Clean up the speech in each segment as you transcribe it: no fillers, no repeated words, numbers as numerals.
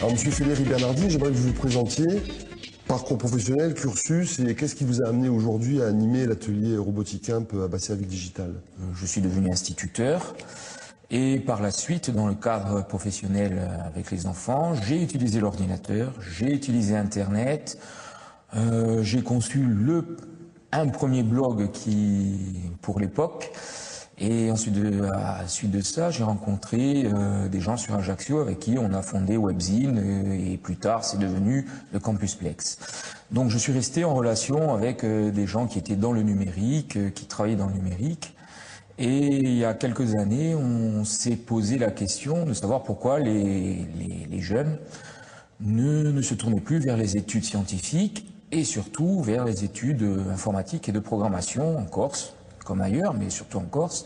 Alors, Monsieur Frédéric Bernardi, j'aimerais que vous vous présentiez, parcours professionnel, cursus, et qu'est-ce qui vous a amené aujourd'hui à animer l'atelier Robotic Camp à Basséraville Digital? Je suis devenu instituteur et par la suite, dans le cadre professionnel avec les enfants, j'ai utilisé l'ordinateur, j'ai utilisé Internet, j'ai conçu un premier blog pour l'époque. Et ensuite à la suite de ça, j'ai rencontré des gens sur Ajaccio avec qui on a fondé Webzine et plus tard c'est devenu le Campusplex. Donc je suis resté en relation avec des gens qui étaient dans le numérique, qui travaillaient dans le numérique. Et il y a quelques années, on s'est posé la question de savoir pourquoi les jeunes ne se tournaient plus vers les études scientifiques et surtout vers les études informatiques et de programmation en Corse, comme ailleurs, mais surtout en Corse.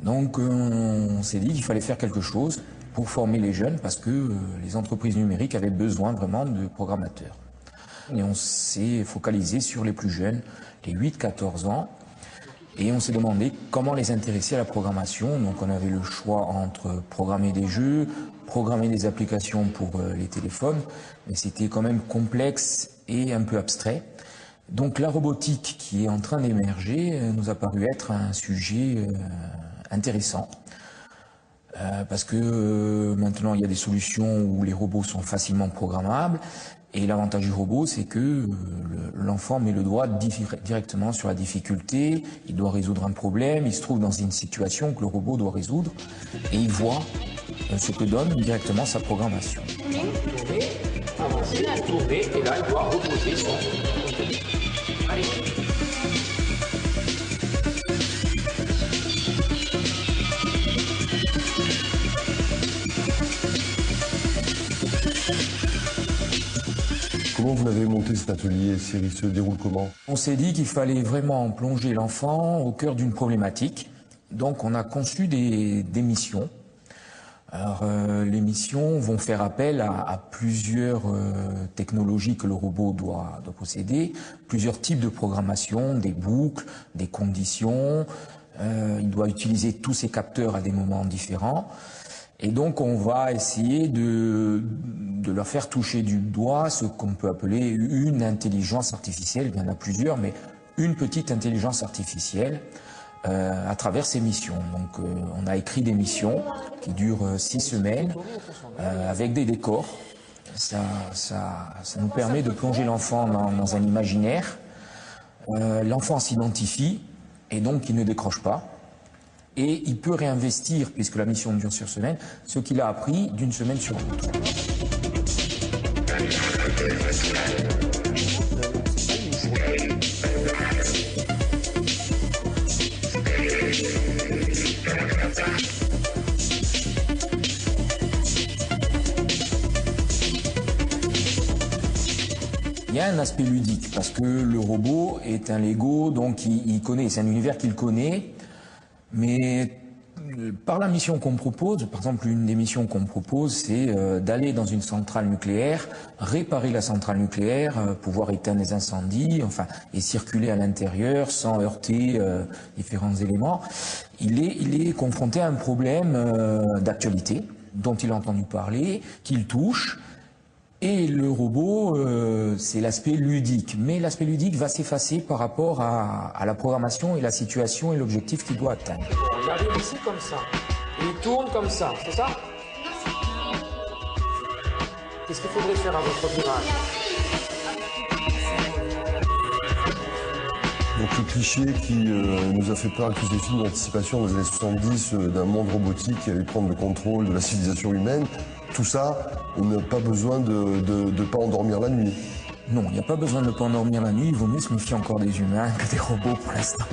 Donc on s'est dit qu'il fallait faire quelque chose pour former les jeunes parce que les entreprises numériques avaient besoin vraiment de programmateurs. Et on s'est focalisé sur les plus jeunes, les 8-14 ans, et on s'est demandé comment les intéresser à la programmation. Donc on avait le choix entre programmer des jeux, programmer des applications pour les téléphones, mais c'était quand même complexe et un peu abstrait. Donc la robotique qui est en train d'émerger nous a paru être un sujet intéressant parce que maintenant il y a des solutions où les robots sont facilement programmables et l'avantage du robot c'est que l'enfant met le doigt directement sur la difficulté, il doit résoudre un problème, il se trouve dans une situation que le robot doit résoudre et il voit ce que donne directement sa programmation. Tourner, avancer, tourner et là il doit reposer son... Allez. Comment vous l'avez monté cet atelier? Il se déroule comment? On s'est dit qu'il fallait vraiment plonger l'enfant au cœur d'une problématique. Donc on a conçu des missions. Alors les missions vont faire appel à plusieurs technologies que le robot doit posséder, plusieurs types de programmation, des boucles, des conditions. Il doit utiliser tous ces capteurs à des moments différents. Et donc on va essayer de leur faire toucher du doigt ce qu'on peut appeler une intelligence artificielle. Il y en a plusieurs, mais une petite intelligence artificielle à travers ces missions. Donc on a écrit des missions qui durent 6 semaines avec des décors. Ça nous permet de plonger l'enfant dans un imaginaire. L'enfant s'identifie et donc il ne décroche pas. Et il peut réinvestir, puisque la mission dure sur semaine, ce qu'il a appris d'une semaine sur l'autre. Il y a un aspect ludique, parce que le robot est un Lego, donc il connaît, c'est un univers qu'il connaît. Mais par la mission qu'on propose, par exemple une des missions qu'on propose, c'est d'aller dans une centrale nucléaire, réparer la centrale nucléaire, pouvoir éteindre les incendies, enfin, et circuler à l'intérieur sans heurter différents éléments. Il est confronté à un problème d'actualité dont il a entendu parler, qu'il touche. Et le robot, c'est l'aspect ludique. Mais l'aspect ludique va s'effacer par rapport à la programmation et la situation et l'objectif qu'il doit atteindre. Il arrive ici comme ça. Et il tourne comme ça, c'est ça? Qu'est-ce qu'il faudrait faire à votre virage? Donc le cliché qui nous a fait peur avec tous ces films d'anticipation dans les années 70 d'un monde robotique qui allait prendre le contrôle de la civilisation humaine, tout ça, on n'a pas besoin de ne pas endormir la nuit. Non, il n'y a pas besoin de ne pas endormir la nuit, il vaut mieux se méfier encore des humains que des robots pour l'instant.